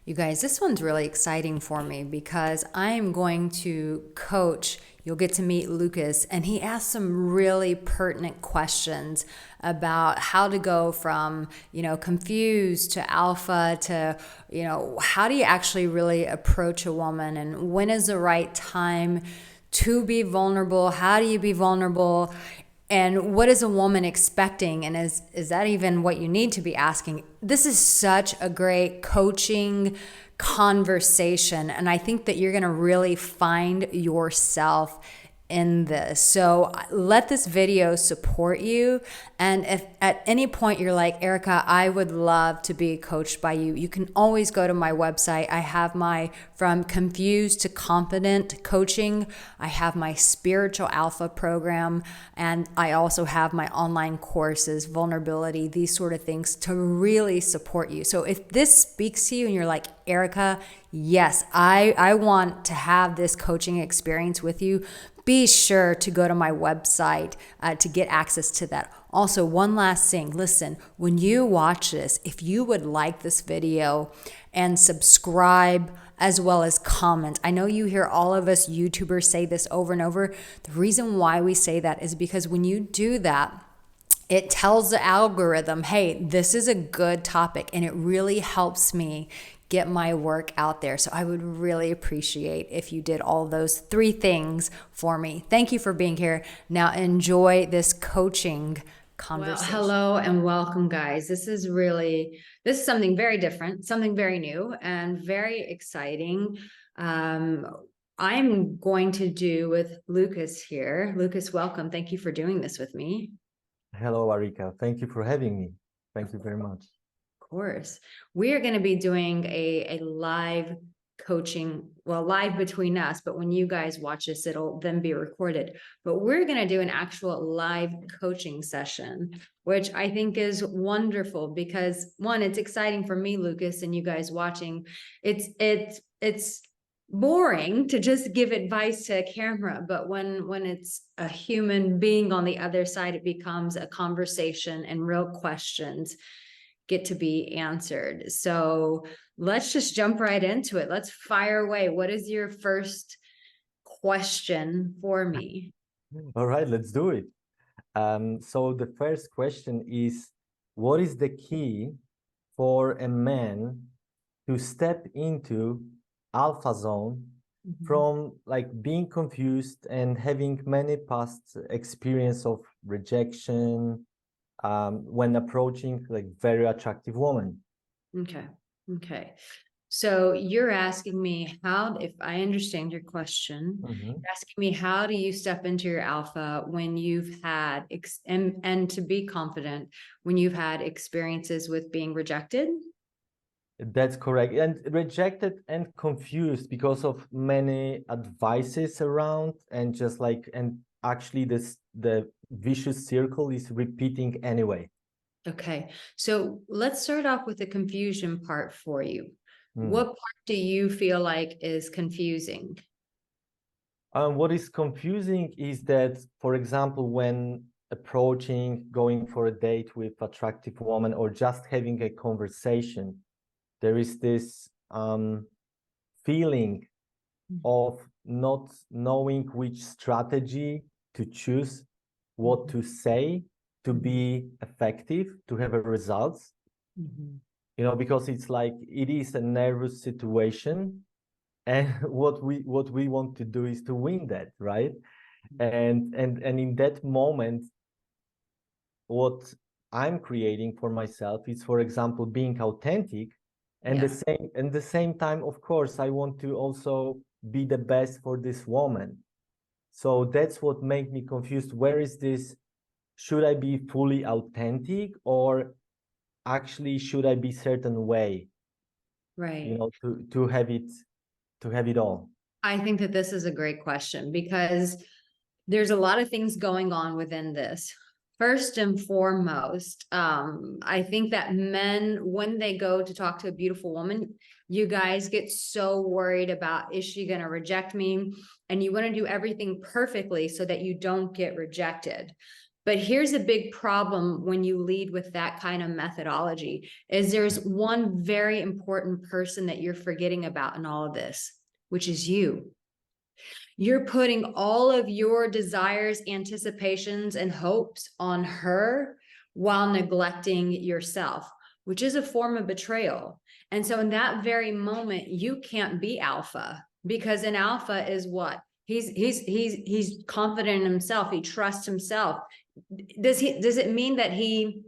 You guys, this one's really exciting for me because I'm going to coach. You'll get to meet Lucas, and he asked some really pertinent questions about how to go from, confused to alpha to, how do you actually really approach a woman, and when is the right time to be vulnerable? How do you be vulnerable? And what is a woman expecting? And is that even what you need to be asking? This is such a great coaching conversation. And I think that you're going to really find yourself in this. So let this video support you. And if at any point you're like, Arica, I would love to be coached by you, you can always go to my website. I have my From Confused to Confident coaching. I have my Spiritual Alpha program. And I also have my online courses, vulnerability, these sort of things to really support you. So if this speaks to you and you're like, Arica, yes, I want to have this coaching experience with you, be sure to go to my website to get access to that. Also, one last thing, listen, when you watch this, if you would like this video and subscribe as well as comment. I know you hear all of us YouTubers say this over and over. The reason why we say that is because when you do that, it tells the algorithm, hey, this is a good topic, and it really helps me get my work out there. So I would really appreciate if you did all those three things for me. Thank you for being here. Now enjoy this coaching conversation. Well, hello and welcome, guys. This is something very different, something very new and very exciting. I'm going to do with Lucas here. Lucas, welcome. Thank you for doing this with me. Hello, Arica. Thank you for having me. Thank you very much. Course. We are going to be doing a live coaching, well, live between us, but when you guys watch this, it'll then be recorded. But we're going to do an actual live coaching session, which I think is wonderful because one, it's exciting for me, Lucas, and you guys watching. It's boring to just give advice to a camera, but when it's a human being on the other side, it becomes a conversation and real questions get to be answered. So let's just jump right into it. Let's fire away. What is your first question for me? All right, let's do it. So the first question is, what is the key for a man to step into alpha zone from like being confused and having many past experience of rejection, when approaching like very attractive woman? Okay. So you're asking me how, if I understand your question, you're asking me how do you step into your alpha when you've had and to be confident when you've had experiences with being rejected? That's correct. And rejected and confused because of many advices around, and just like, and actually the vicious circle is repeating anyway. Okay, so let's start off with the confusion part for you. What part do you feel like is confusing? What is confusing is that, for example, when approaching, going for a date with attractive woman or just having a conversation, there is this feeling of not knowing which strategy to choose, what to say to be effective, to have a results. Because it's like it is a nervous situation, and what we want to do is to win that, right? And in that moment, what I'm creating for myself is, for example, being authentic, and the same time, of course, I want to also be the best for this woman. So that's what made me confused. Where is this? Should I be fully authentic, or actually should I be certain way? Right. To have it all. I think that this is a great question because there's a lot of things going on within this. First and foremost, I think that men, when they go to talk to a beautiful woman, you guys get so worried about, is she going to reject me? And you want to do everything perfectly so that you don't get rejected. But here's a big problem when you lead with that kind of methodology, is there's one very important person that you're forgetting about in all of this, which is you. You're putting all of your desires, anticipations, and hopes on her while neglecting yourself, which is a form of betrayal. And so in that very moment, you can't be alpha, because an alpha is what? He's confident in himself. He trusts himself. Does it mean that he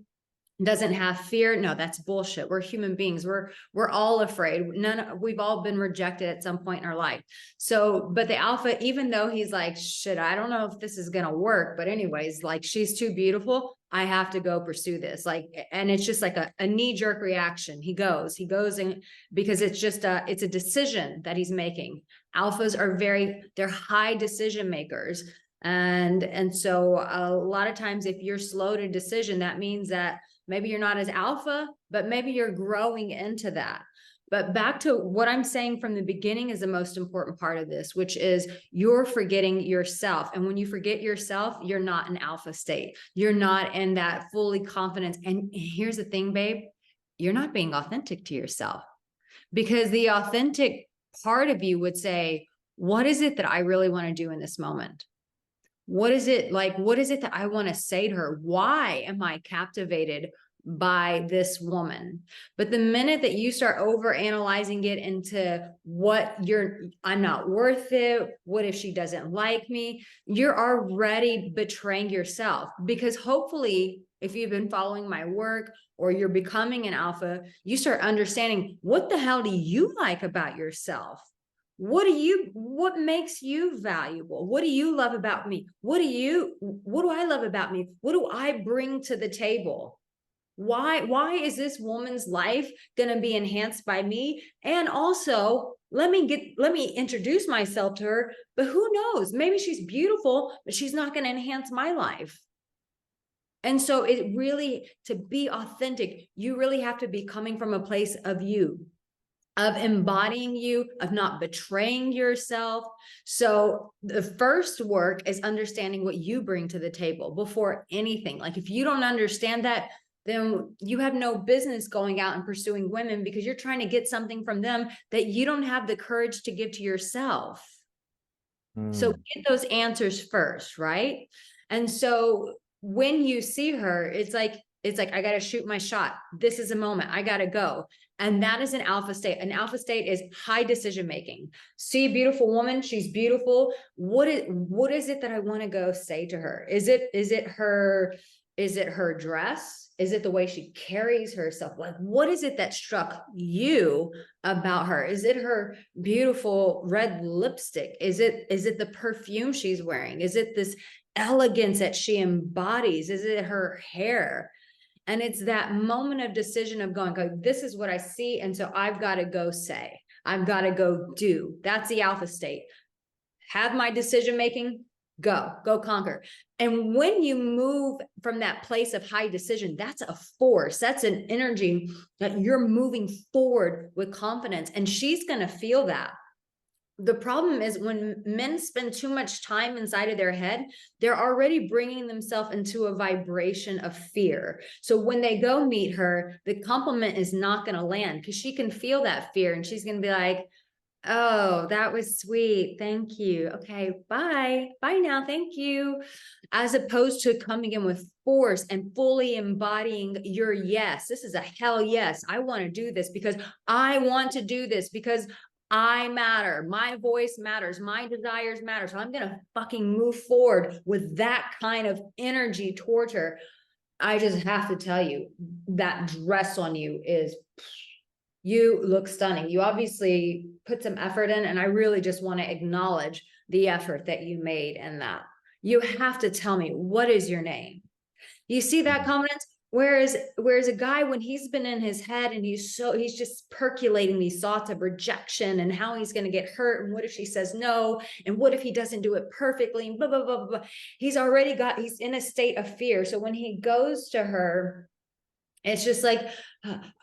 doesn't have fear? No, that's bullshit. We're human beings. We're all afraid. We've all been rejected at some point in our life. So, but the alpha, even though he's like, shit, I don't know if this is gonna work, but anyways, like, she's too beautiful, I have to go pursue this. Like, and it's just like a knee-jerk reaction. He goes and because it's just it's a decision that he's making. Alphas are they're high decision makers. And so a lot of times, if you're slow to decision, that means that maybe you're not as alpha, but maybe you're growing into that. But back to what I'm saying from the beginning is the most important part of this, which is you're forgetting yourself. And when you forget yourself, you're not in alpha state. You're not in that fully confidence. And here's the thing, babe, you're not being authentic to yourself, because the authentic part of you would say, what is it that I really want to do in this moment? What is it like? What is it that I want to say to her? Why am I captivated by this woman? But the minute that you start over analyzing it into I'm not worth it. What if she doesn't like me? You're already betraying yourself, because hopefully, if you've been following my work or you're becoming an alpha, you start understanding, what the hell do you like about yourself? What makes you valuable? What do you love about me? What do I love about me? What do I bring to the table? Why is this woman's life going to be enhanced by me? And also, let me introduce myself to her, but who knows? Maybe she's beautiful, but she's not going to enhance my life. And so it really, to be authentic, you really have to be coming from a place of you, of embodying you, of not betraying yourself. So the first work is understanding what you bring to the table before anything. Like, if you don't understand that, then you have no business going out and pursuing women, because you're trying to get something from them that you don't have the courage to give to yourself. So get those answers first, right? And so when you see her, it's like, I got to shoot my shot. This is a moment. I got to go. And that is an alpha state. An alpha state is high decision making. See a beautiful woman. She's beautiful. What is it that I want to go say to her? Is it her dress? Is it the way she carries herself? Like, what is it that struck you about her? Is it her beautiful red lipstick? Is it the perfume she's wearing? Is it this elegance that she embodies? Is it her hair? And it's that moment of decision of going, this is what I see. And so I've got to go say, I've got to go do. That's the alpha state. Have my decision making, go conquer. And when you move from that place of high decision, that's a force. That's an energy that you're moving forward with confidence. And she's going to feel that. The problem is, when men spend too much time inside of their head, they're already bringing themselves into a vibration of fear. So when they go meet her, the compliment is not going to land, because she can feel that fear, and she's going to be like, oh, that was sweet. Thank you. Okay, bye. Bye now. Thank you. As opposed to coming in with force and fully embodying your yes. This is a hell yes. I want to do this because I want to do this because I matter. My voice matters. My desires matter. So I'm going to fucking move forward with that kind of energy towards her. I just have to tell you, that dress on you you look stunning. You obviously put some effort in, and I really just want to acknowledge the effort that you made in that. You have to tell me, what is your name? You see that confidence? Whereas a guy, when he's been in his head and he's just percolating these thoughts of rejection and how he's going to get hurt, and what if she says no, and what if he doesn't do it perfectly, and blah, blah, blah, blah. He's in a state of fear. So when he goes to her, it's just like,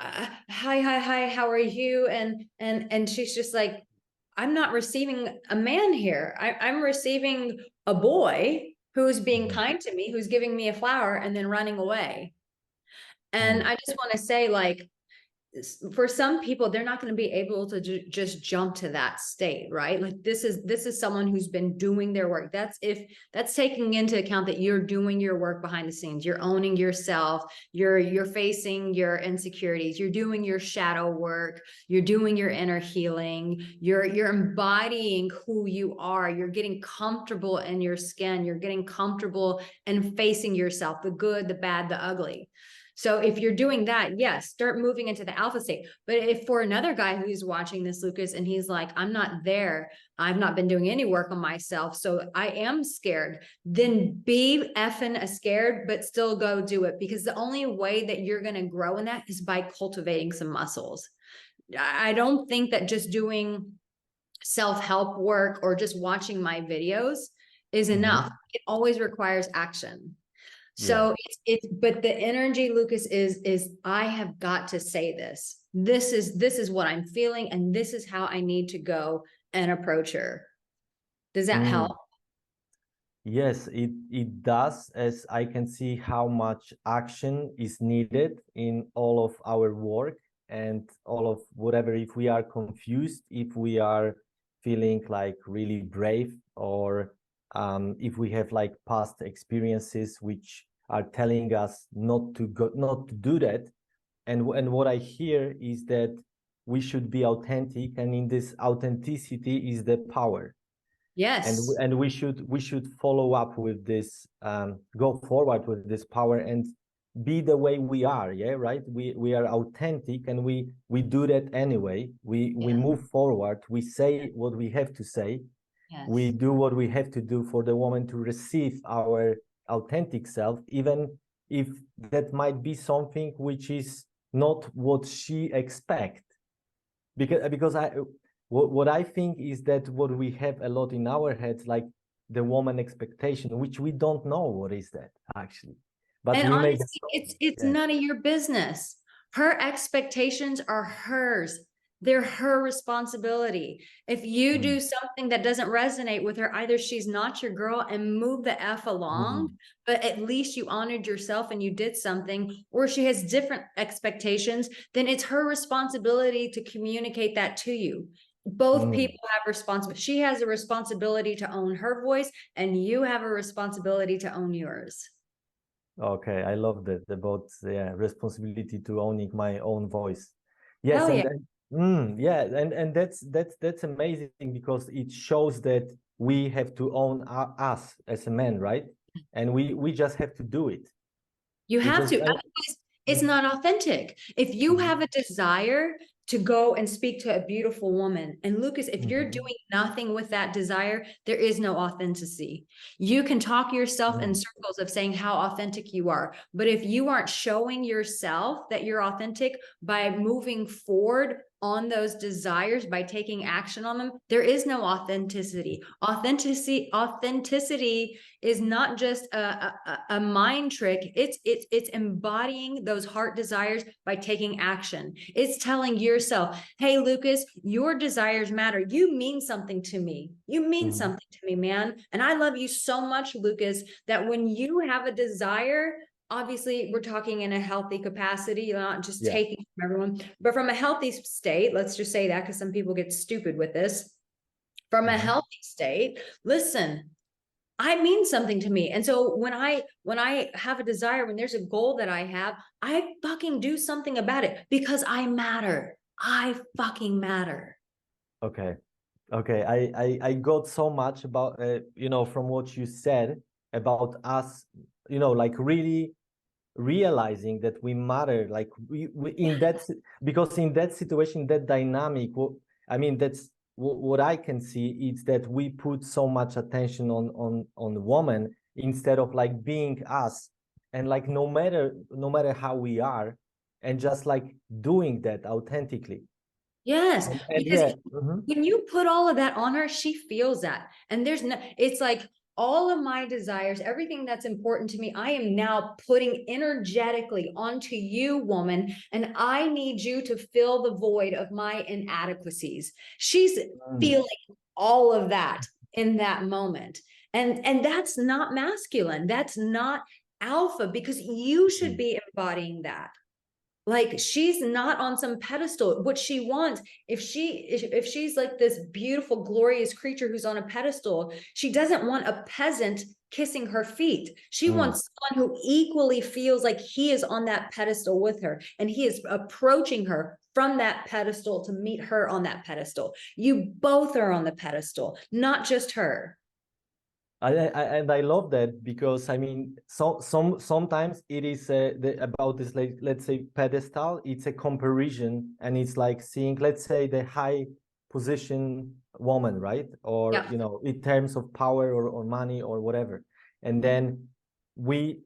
hi, how are you? And she's just like, I'm not receiving a man here. I'm receiving a boy who's being Mhm. kind to me, who's giving me a flower and then running away. And Mm. I just want to say, like, for some people, they're not going to be able to just jump to that state, right? Like this is someone who's been doing their work. That's taking into account that you're doing your work behind the scenes. You're owning yourself. You're facing your insecurities. You're doing your shadow work. You're doing your inner healing. You're embodying who you are. You're getting comfortable in your skin. You're getting comfortable in facing yourself, the good, the bad, the ugly. So if you're doing that, yes, start moving into the alpha state. But if for another guy who's watching this, Lucas, and he's like, I'm not there, I've not been doing any work on myself, so I am scared, then be effing scared, but still go do it. Because the only way that you're going to grow in that is by cultivating some muscles. I don't think that just doing self-help work or just watching my videos is enough. Mhm. It always requires action. Yeah. So but the energy, Lucas, is I have got to say this. This is what I'm feeling, and this is how I need to go and approach her. Does that help? Mm. Yes, it does, as I can see how much action is needed in all of our work and all of whatever, if we are confused, if we are feeling like really brave, or if we have like past experiences which are telling us not to go, not to do that. And what I hear is that we should be authentic, and in this authenticity is the power. Yes. And we should follow up with this, go forward with this power and be the way we are. Yeah, right. We are authentic, and we do that anyway. We Yeah. move forward, we say what we have to say, we Yes. do what we have to do for the woman to receive our authentic self, even if that might be something which is not what she expect. Because what I think is that what we have a lot in our heads, like the woman expectation, which we don't know what is that actually, but And we make honestly, it's yeah. none of your business. Her expectations are hers. They're her responsibility. If you Mm, do something that doesn't resonate with her, either she's not your girl and move the F along, mm, but at least you honored yourself and you did something, or she has different expectations, then it's her responsibility to communicate that to you. Both mm. people have responsibility. She has a responsibility to own her voice, and you have a responsibility to own yours. Okay, I love that about, yeah, responsibility to owning my own voice. Yes, Hell yeah. yeah, and that's amazing, because it shows that we have to own us as a man, right? And we just have to do it. You have Because to. Otherwise, it's Mhm, not authentic. If you mhm, have a desire to go and speak to a beautiful woman, and Lucas, if you're mhm, doing nothing with that desire, there is no authenticity. You can talk yourself in mm, circles of saying how authentic you are, but if you aren't showing yourself that you're authentic by moving forward on those desires, by taking action on them, there is no authenticity. Authenticity is not just a mind trick. It's embodying those heart desires by taking action. It's telling yourself, hey, Lucas, your desires matter. You mean something to me. You mean mhm. something to me, man. And I love you so much, Lucas, that when you have a desire, obviously we're talking in a healthy capacity, you're not just Yeah. taking from everyone, but from a healthy state. Let's just say that, because some people get stupid with this. From a Mhm. healthy state, listen, I mean something to me. And so when I have a desire, when there's a goal that I have, I fucking do something about it because I matter. I fucking matter. Okay. Okay. I got so much about, from what you said about us, like really realizing that we matter, like we in that, because in that situation, that dynamic, I mean, that's what I can see is that we put so much attention on the woman instead of like being us, and like no matter how we are, and just like doing that authentically. Yes, And because yeah. Mhm. when you put all of that on her, she feels that. And there's no, it's like all of my desires, everything that's important to me, I am now putting energetically onto you, woman. And I need you to fill the void of my inadequacies. She's Mm. feeling all of that. in that moment. And that's not masculine. That's not alpha, because you should be embodying that. Like, she's not on some pedestal. What she wants, if she's like this beautiful, glorious creature who's on a pedestal, she doesn't want a peasant kissing her feet. She wants someone who equally feels like he is on that pedestal with her, and he is approaching her from that pedestal to meet her on that pedestal. You both are on the pedestal, not just her. And I love that, because I mean, sometimes it is about this, like, let's say, pedestal. It's a comparison, and it's like seeing, let's say, the high position woman, right? Or Yeah. you know, in terms of power or money or whatever. And then we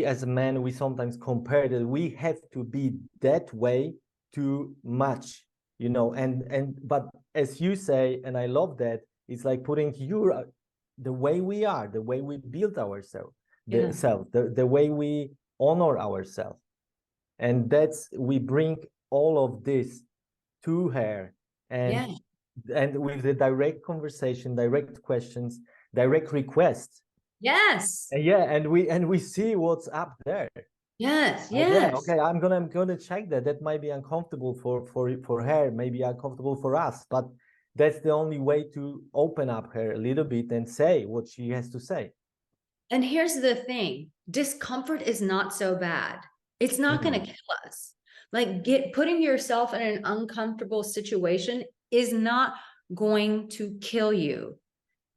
as men, we sometimes compare that we have to be that way to match, you know. And but as you say, and I love that, it's like putting your the way we are, the way we build ourselves, the way we honor ourselves. And that's, we bring all of this to her, and with the direct conversation, direct questions, direct requests. Yes. And we see what's up there. Yes. Okay, I'm gonna check that. That might be uncomfortable for her, maybe uncomfortable for us, but that's the only way to open up her a little bit and say what she has to say. And here's the thing, discomfort is not so bad. It's not going to kill us. Like, putting yourself in an uncomfortable situation is not going to kill you.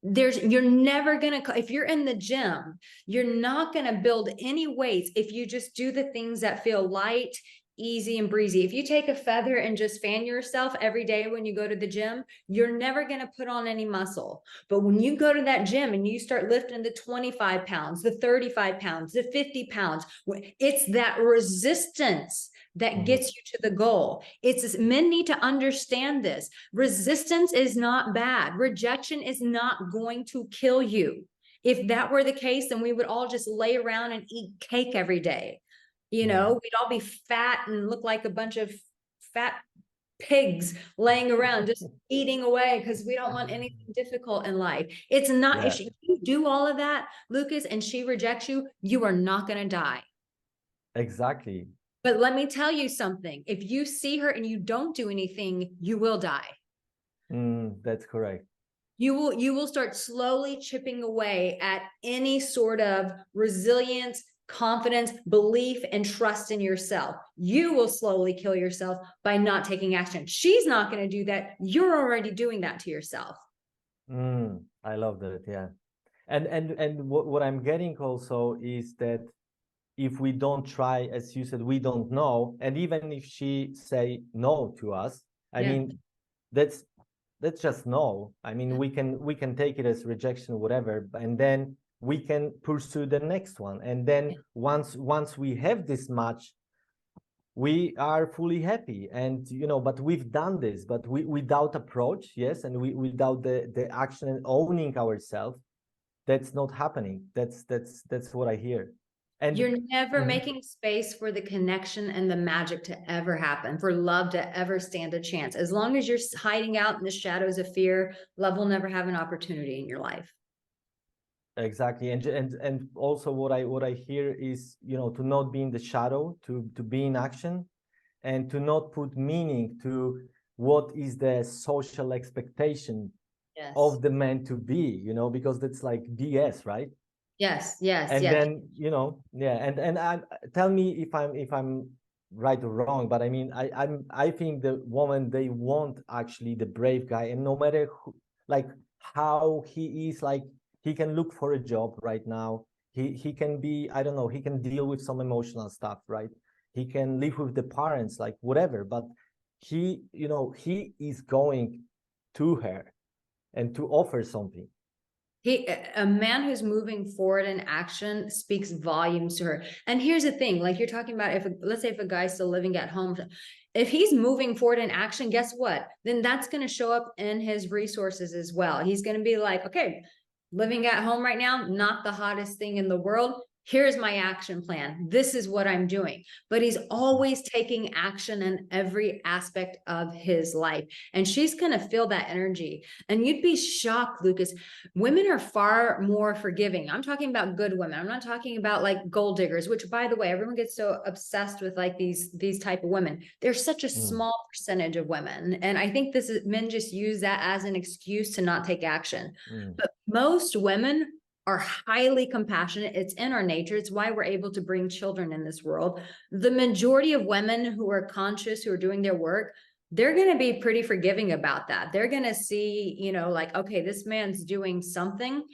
You're never going to, if you're in the gym, you're not going to build any weights if you just do the things that feel light, easy, and breezy. If you take a feather and just fan yourself every day when you go to the gym, you're never going to put on any muscle. But when you go to that gym and you start lifting the 25 pounds, the 35 pounds, the 50 pounds, it's that resistance that gets you to the goal. It's, men need to understand this. Resistance is not bad. Rejection is not going to kill you. If that were the case, then we would all just lay around and eat cake every day. You know, we'd all be fat and look like a bunch of fat pigs laying around just eating away, because we don't want anything difficult in life. It's not, if you do all of that, Lucas, and she rejects you, you are not going to die. Exactly. But let me tell you something. If you see her and you don't do anything, you will die. That's correct. You will start slowly chipping away at any sort of resilience, confidence, belief, and trust in yourself. You will slowly kill yourself by not taking action. She's not going to do that. You're already doing that to yourself. I love that. Yeah. And what I'm getting also is that if we don't try, as you said, we don't know. And even if she say no to us, I mean, that's just no. I mean, we can take it as rejection, whatever, and then we can pursue the next one. And then once we have this match, we are fully happy. And you know, but we've done this, but without approach, yes, and without the action and owning ourselves, that's not happening. That's what I hear. And you're never making space for the connection and the magic to ever happen, for love to ever stand a chance. As long as you're hiding out in the shadows of fear, love will never have an opportunity in your life. Exactly. And also what I hear is, you know, to not be in the shadow, to be in action, and to not put meaning to what is the social expectation of the man to be, you know, because that's like BS, right? Yes. And then, you know, and tell me if I'm right or wrong, but I mean, I think the woman, they want actually the brave guy, and no matter who, like how he is, like he can look for a job right now, he can be, I don't know, he can deal with some emotional stuff, right? He can live with the parents, like whatever, but he, you know, he is going to her and to offer something. A man who's moving forward in action speaks volumes to her. And here's the thing, like you're talking about, let's say if a guy's still living at home, if he's moving forward in action, guess what? Then that's going to show up in his resources as well. He's going to be like, okay, living at home right now, not the hottest thing in the world. Here's my action plan. This is what I'm doing. But he's always taking action in every aspect of his life. And she's going to feel that energy. And you'd be shocked, Lucas. Women are far more forgiving. I'm talking about good women. I'm not talking about like gold diggers, which, by the way, everyone gets so obsessed with like these type of women. There's such a small percentage of women. And I think men just use that as an excuse to not take action. But most women are highly compassionate. It's in our nature. It's why we're able to bring children in this world. The majority of women who are conscious, who are doing their work, they're going to be pretty forgiving about that. They're going to see, you know, like, okay, this man's doing something,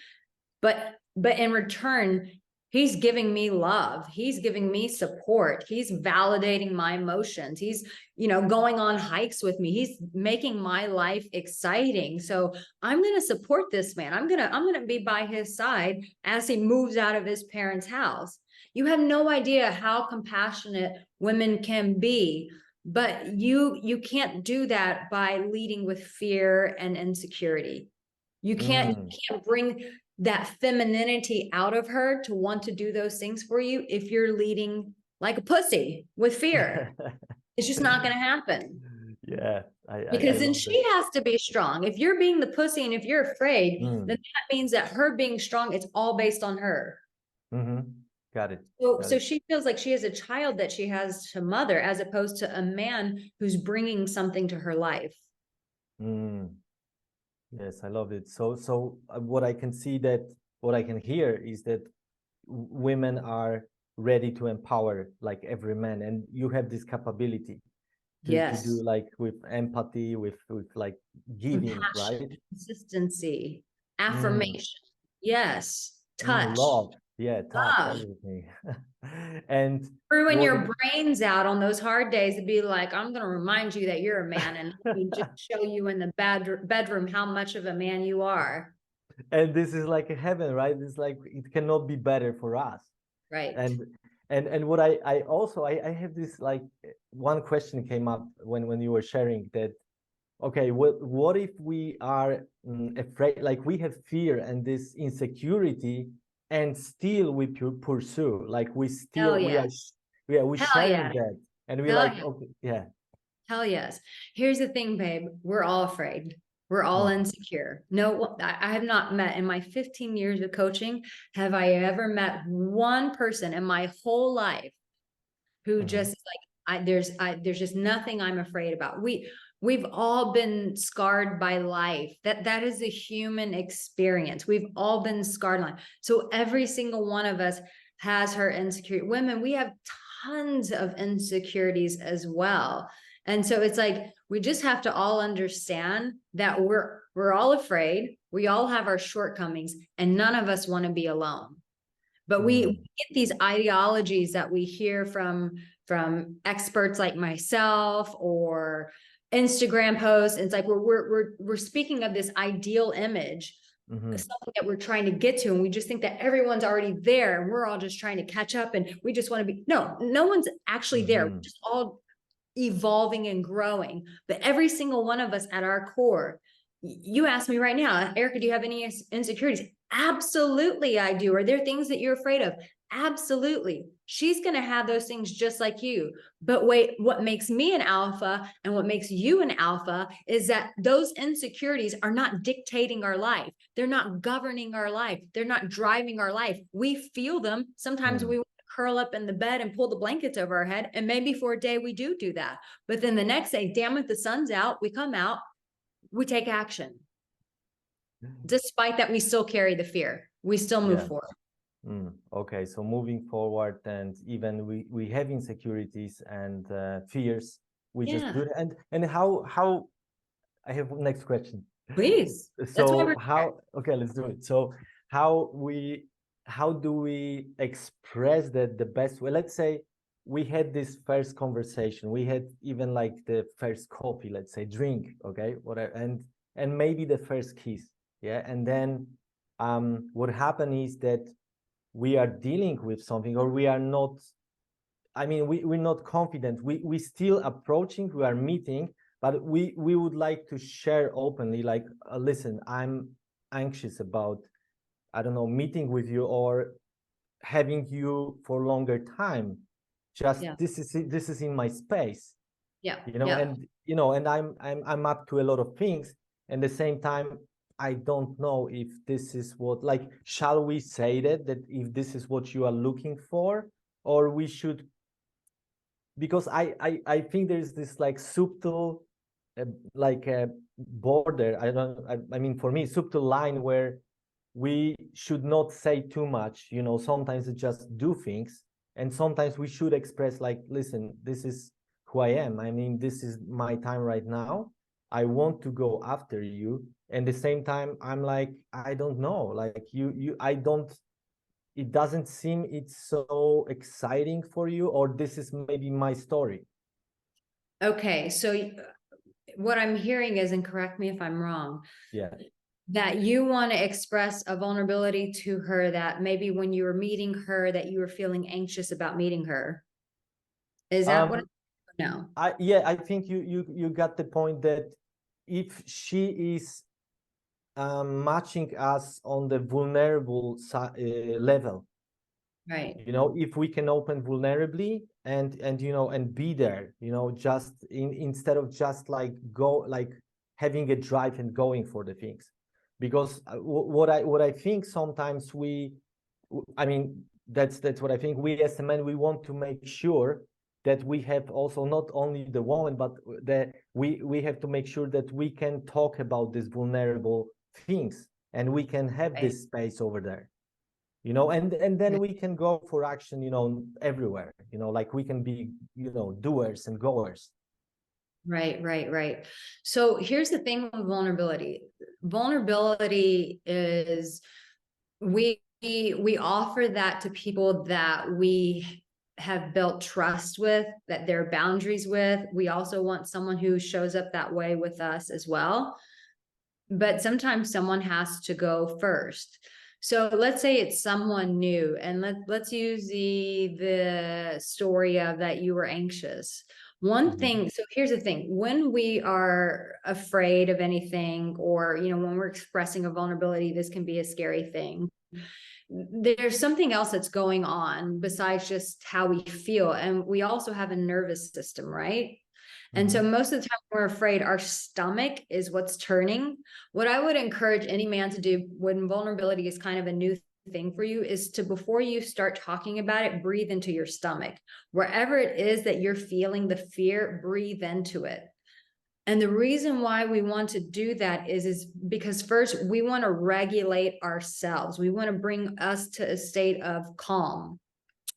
but in return, he's giving me love. He's giving me support. He's validating my emotions. He's, you know, going on hikes with me. He's making my life exciting. So I'm going to support this man. I'm going to be by his side as he moves out of his parents' house. You have no idea how compassionate women can be, but you can't do that by leading with fear and insecurity. You can't bring that femininity out of her to want to do those things for you if you're leading like a pussy with fear. It's just not going to happen. Yeah, because I then love she that. has to be strong. If you're being the pussy and if you're afraid, then that means that her being strong, it's all based on her. Got it. So she feels like she has a child that she has to mother, as opposed to a man who's bringing something to her life. Yes, I love it. So what I can see, that what I can hear is that women are ready to empower like every man, and you have this capability to do like with empathy, with like giving, Compassion, right? consistency, affirmation, yes, touch, Love, yeah, touch, love. everything. And When what your brain's out on those hard days, to be like, I'm going to remind you that you're a man, and just show you in the bedroom how much of a man you are. and this is like a heaven, right? It's like it cannot be better for us. Right. And what I also I have this, like, one question came up when you were sharing that, okay, what if we are afraid, like we have fear and this insecurity, and still we pursue, like we still Hell yeah. we Hell sharing yeah. that, and we Hell like, yeah. okay, yeah. Hell yes. Here's the thing, babe. We're all afraid. We're all insecure. No, I have not met in my 15 years of coaching, have I ever met one person in my whole life who just like, there's just nothing I'm afraid about. We've all been scarred by life. That is a human experience. We've all been scarred by life. So every single one of us has her insecurity. Women, we have tons of insecurities as well. And so it's like we just have to all understand that we're all afraid. We all have our shortcomings, and none of us want to be alone. But we get these ideologies that we hear from experts like myself or Instagram posts. It's like we're speaking of this ideal image, something that we're trying to get to, and we just think that everyone's already there, and we're all just trying to catch up, and we just want to be. No one's actually there. We're just all evolving and growing. But every single one of us at our core, you ask me right now, Arica, do you have any insecurities? Absolutely, I do. Are there things that you're afraid of? Absolutely. She's going to have those things just like you. But wait, what makes me an alpha and what makes you an alpha is that those insecurities are not dictating our life. They're not governing our life. They're not driving our life. We feel them. Sometimes we curl up in the bed and pull the blankets over our head. And maybe for a day we do that. But then the next day, damn it, the sun's out. We come out, we take action. Despite that, we still carry the fear. We still move forward. Okay, so moving forward, and even we have insecurities and fears, we just do it. And how I have next question. Please. So okay, let's do it. So how do we express that the best way? Let's say we had this first conversation, we had even like the first coffee, let's say drink, okay, whatever, and maybe the first kiss, yeah, and then what happened is that we are dealing with something, or we are not, I mean, we're not confident, we still approaching, we are meeting, but we would like to share openly, like, listen, I'm anxious about, I don't know, meeting with you, or having you for longer time. Just Yeah. this is in my space, Yeah. you know, Yeah. and you know, and I'm up to a lot of things. And at the same time, I don't know if this is what, like, shall we say that if this is what you are looking for, or we should, because I think there's this like subtle like a border. I mean, for me, subtle line where we should not say too much, you know. Sometimes it's just do things, and sometimes we should express, like, listen, this is who I am. I mean, this is my time right now. I want to go after you. And at the same time, I'm like, I don't know, like, I don't, it doesn't seem it's so exciting for you, or this is maybe my story. Okay. So what I'm hearing is, and correct me if I'm wrong, Yeah. that you want to express a vulnerability to her that maybe when you were meeting her that you were feeling anxious about meeting her. Is that what? Um, No. I think you got the point that if she is matching us on the vulnerable level, Right. you know, if we can open vulnerably and you know, and be there, you know, just instead of just like go, like having a drive and going for the things. Because what I think sometimes I mean, that's what I think. We as a man, we want to make sure that we have also not only the woman, but that we have to make sure that we can talk about these vulnerable things, and we can have Right. this space over there, you know, and then we can go for action, you know, everywhere, you know, like we can be, you know, doers and goers. Right, right, right. So here's the thing with vulnerability. Vulnerability is we offer that to people that we have built trust with, that there are boundaries with. We also want someone who shows up that way with us as well. But sometimes someone has to go first. So let's say it's someone new, and let's use the story of that you were anxious. One Mm-hmm. thing, so here's the thing, when we are afraid of anything, or when we're expressing a vulnerability, this can be a scary thing. There's something else that's going on besides just how we feel. And we also have a nervous system, right? And so Mm-hmm. most of the time we're afraid our stomach is what's turning. What I would encourage any man to do when vulnerability is kind of a new thing for you is to, before you start talking about it, breathe into your stomach. Wherever it is that you're feeling the fear, breathe into it. And the reason why we want to do that is because first we want to regulate ourselves. We want to bring us to a state of calm.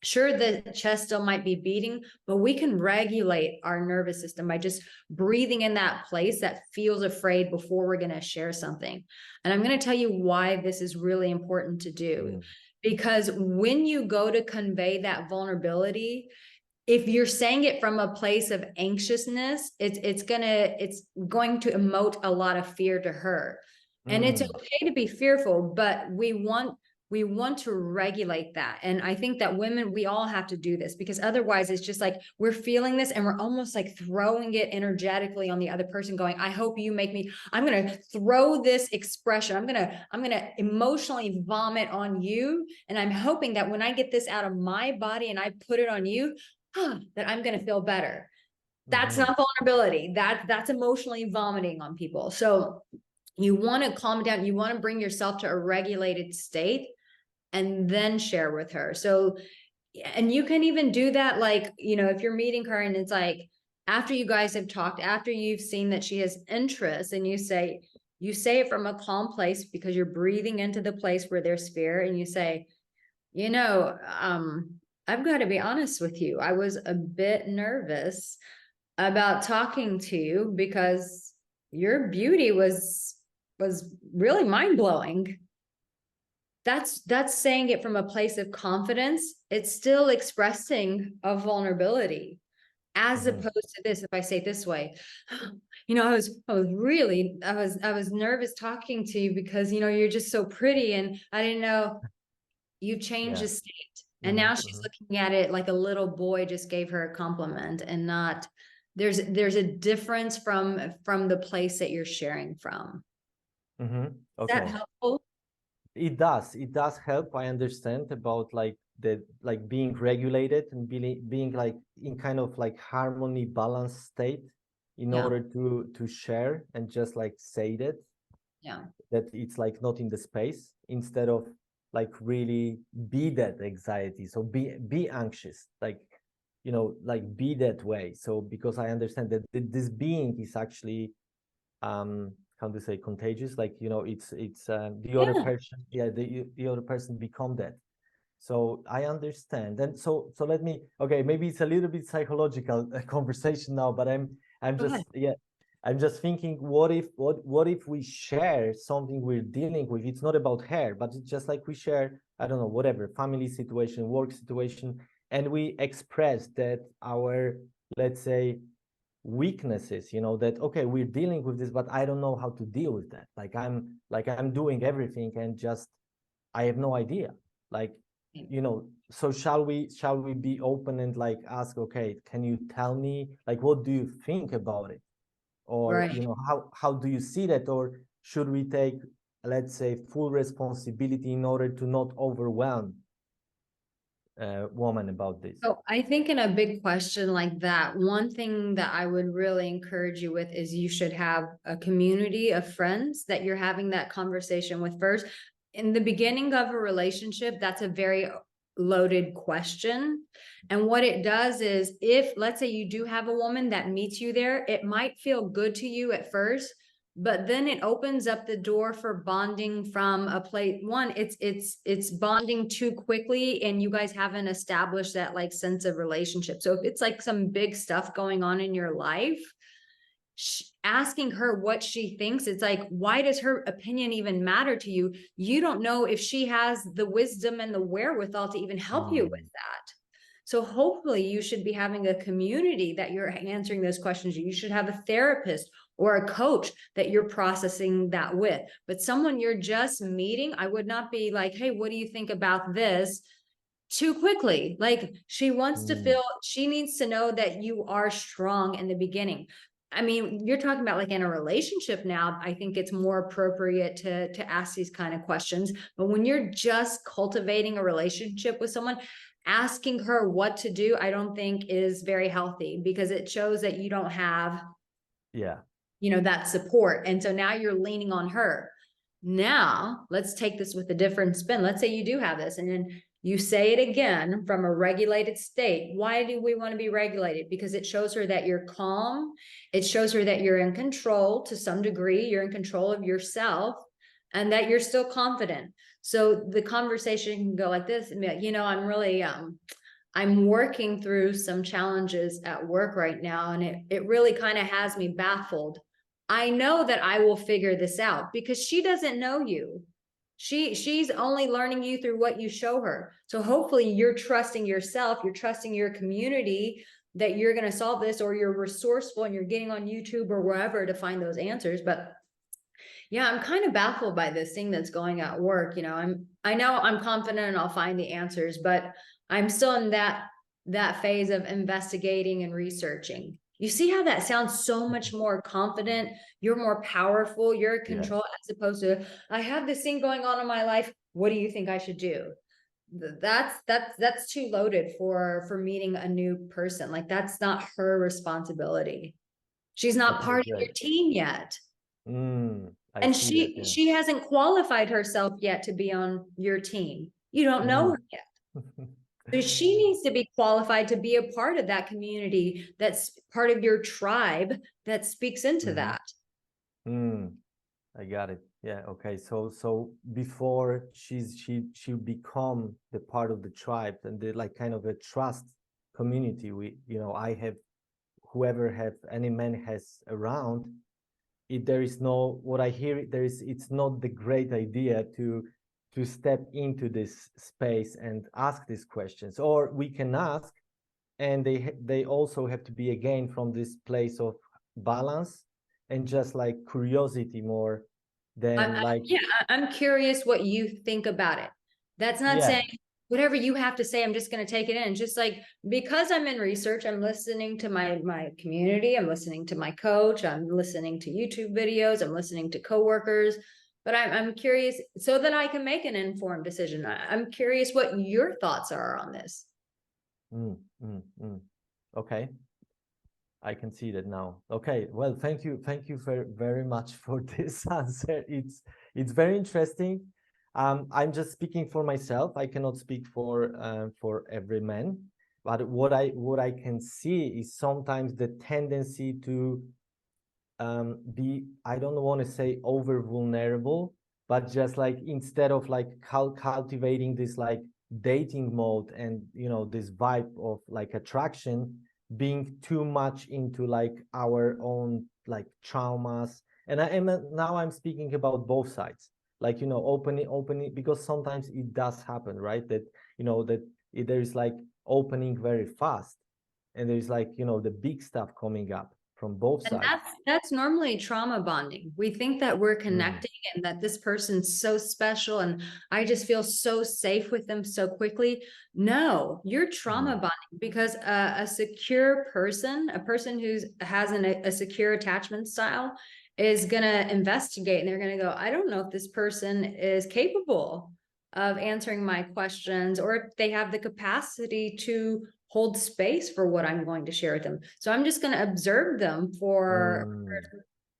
Sure, the chest still might be beating, but we can regulate our nervous system by just breathing in that place that feels afraid before we're going to share something. And I'm going to tell you why this is really important to do. Because when you go to convey that vulnerability, if you're saying it from a place of anxiousness, it's going to emote a lot of fear to her. And it's Mm-hmm. okay to be fearful, but we want to regulate that. And I think that women, we all have to do this, because otherwise it's just like we're feeling this and we're almost like throwing it energetically on the other person, going, I hope you make me, I'm going to throw this expression. I'm going to emotionally vomit on you. And I'm hoping that when I get this out of my body and I put it on you, that I'm going to feel better. That's Mm-hmm. not vulnerability. That's emotionally vomiting on people. So you want to calm down. You want to bring yourself to a regulated state and then share with her. So, and you can even do that, like, if you're meeting her and it's like, after you guys have talked, after you've seen that she has interest, and you say it from a calm place, because you're breathing into the place where there's fear, and you say, I've got to be honest with you. I was a bit nervous about talking to you because your beauty was really mind-blowing. That's saying it from a place of confidence. It's still expressing a vulnerability, as Mm-hmm. opposed to this. If I say it this way, I was nervous talking to you because you're just so pretty, and I didn't know. You've changed Yeah. the state. And Mm-hmm. now she's looking at it like a little boy just gave her a compliment, and not, there's a difference from the place that you're sharing from. Mm-hmm. Is that Okay. helpful? It does help. I understand about, like, that like being regulated and being like in kind of like harmony, balanced state in Yeah. order to share and just like say Yeah. that it's like not in the space, instead of like really be that anxiety. So be anxious, like, you know, like be that way. So because I understand that this being is actually how to say, contagious, like, you know, it's the other Yeah. person, yeah, the other person become that. So I understand. And so let me, okay, maybe it's a little bit psychological conversation now, but I'm Go just, ahead. yeah, I'm just thinking, what if we share something we're dealing with? It's not about her, but it's just like we share, I don't know, whatever, family situation, work situation, and we express that our, let's say, weaknesses, you know, that okay, we're dealing with this, but I don't know how to deal with that. Like I'm doing everything and just I have no idea. Like, you know, so shall we be open and like ask, okay, can you tell me like what do you think about it? Or, you Right. know, how do you see that? Or should we take, let's say, full responsibility in order to not overwhelm a woman about this? So I think in a big question like that, one thing that I would really encourage you with is you should have a community of friends that you're having that conversation with first. In the beginning of a relationship, that's a very loaded question. And what it does is, if let's say you do have a woman that meets you there, it might feel good to you at first, but then it opens up the door for bonding from a place. One, it's bonding too quickly and you guys haven't established that like sense of relationship. So if it's like some big stuff going on in your life, asking her what she thinks, it's like, why does her opinion even matter to you? You don't know if she has the wisdom and the wherewithal to even help you with that. So hopefully you should be having a community that you're answering those questions. You should have a therapist or a coach that you're processing that with. But someone you're just meeting, I would not be like, hey, what do you think about this? Too quickly. Like, she wants to feel, she needs to know that you are strong in the beginning. I mean, you're talking about like in a relationship now, I think it's more appropriate to ask these kind of questions. But when you're just cultivating a relationship with someone, asking her what to do, I don't think is very healthy, because it shows that you don't have, Yeah. that support. And so now you're leaning on her. Now let's take this with a different spin. Let's say you do have this, and then you say it again from a regulated state. Why do we want to be regulated? Because it shows her that you're calm. It shows her that you're in control to some degree. You're in control of yourself and that you're still confident. So the conversation can go like this, I'm really, I'm working through some challenges at work right now, and it really kind of has me baffled. I know that I will figure this out, because she doesn't know you. She's only learning you through what you show her. So hopefully you're trusting yourself, you're trusting your community that you're going to solve this, or you're resourceful and you're getting on YouTube or wherever to find those answers. But yeah, I'm kind of baffled by this thing that's going at work. I know I'm confident and I'll find the answers, but I'm still in that phase of investigating and researching. You see how that sounds so much more confident? You're more powerful, you're in Yeah. control, as opposed to, I have this thing going on in my life. What do you think I should do? That's too loaded for meeting a new person. Like, that's not her responsibility. She's not Okay, part of your great. team yet. I And see that. she Yeah. she hasn't qualified herself yet to be on your team. You don't know her yet. So she needs to be qualified to be a part of that community, that's part of your tribe, that speaks into that. I got it. Yeah. Okay. So before she'll become the part of the tribe and the like kind of a trust community, we, you know, I have, whoever have any man has around, if there is no, what I hear, it's not the great idea to step into this space and ask these questions. Or we can ask, and they also have to be again from this place of balance and just like curiosity more than like, Yeah, I'm curious what you think about it. That's not yeah. saying whatever you have to say, I'm just going to take it in. Just like, because I'm in research, I'm listening to my community, I'm listening to my coach, I'm listening to YouTube videos, I'm listening to coworkers. But I'm curious so that I can make an informed decision. I'm curious what your thoughts are on this. Okay, I can see that now. Okay, well, thank you very, very much for this answer. It's very interesting. I'm just speaking for myself. I cannot speak for every man, but what I can see is sometimes the tendency to be, I don't want to say over vulnerable, but just like instead of like cultivating this like dating mode and this vibe of like attraction, being too much into like our own like traumas. And I am now I'm speaking about both sides, like opening, because sometimes it does happen, right? That there is like opening very fast, and there's like the big stuff coming up from both And sides. that's normally trauma bonding. We think that we're connecting and that this person's so special and I just feel so safe with them so quickly. No, you're trauma bonding because a secure person, a person who has a secure attachment style is going to investigate and they're going to go, I don't know if this person is capable of answering my questions or if they have the capacity to hold space for what I'm going to share with them. So I'm just going to observe them for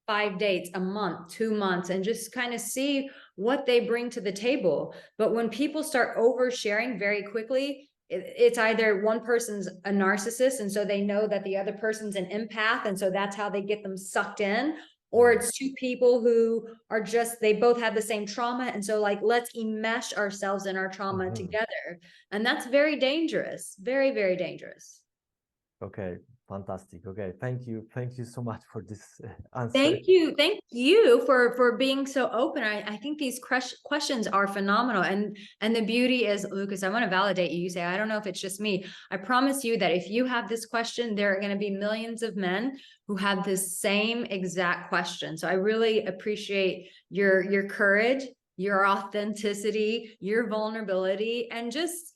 5 dates, a month, 2 months, and just kind of see what they bring to the table. But when people start oversharing very quickly, it's either one person's a narcissist, and so they know that the other person's an empath, and so that's how they get them sucked in, or it's two people who are just, they both have the same trauma, and so like, let's enmesh ourselves in our trauma together. And that's very dangerous, very, very dangerous. Okay, fantastic. Okay, thank you so much for this answer. Thank you for being so open. I think these questions are phenomenal, and the beauty is, Lucas, I want to validate you. You say, I don't know if it's just me. I promise you that if you have this question, there are going to be millions of men who have this same exact question. So I really appreciate your courage, your authenticity, your vulnerability, and just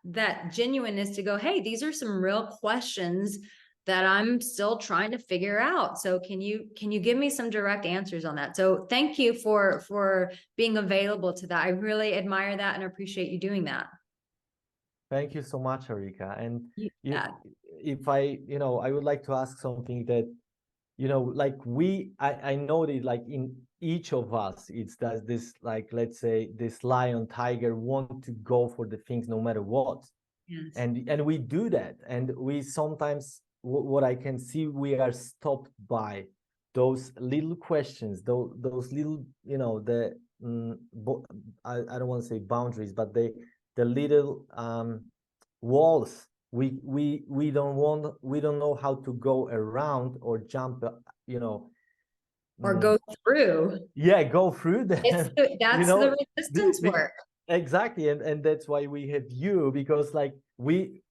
that genuineness to go, hey, these are some real questions that I'm still trying to figure out. So can you give me some direct answers on that? So thank you for being available to that. I really admire that and appreciate you doing that. Thank you so much, Arica. And Yeah. if I would like to ask something that, like I know that like in each of us, it's that this, like, let's say this lion, tiger want to go for the things no matter what. Yes. And we do that. And we sometimes, what I can see, we are stopped by those little questions, those little, I don't want to say boundaries, but the little walls we don't know how to go around or jump, Or go through. go through them. That's the resistance work. Exactly, and that's why we have you, because like we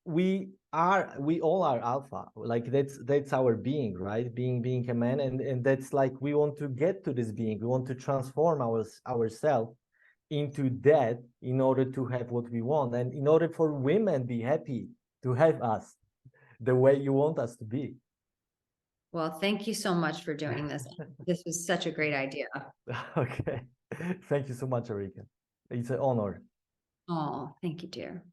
all are alpha, like that's our being, right? Being a man, and that's like we want to get to this being, we want to transform ourselves into that in order to have what we want, and in order for women be happy to have us the way you want us to be. Well, thank you so much for doing this. This was such a great idea. Okay, thank you so much, Arica. It's an honor. Oh, thank you, dear.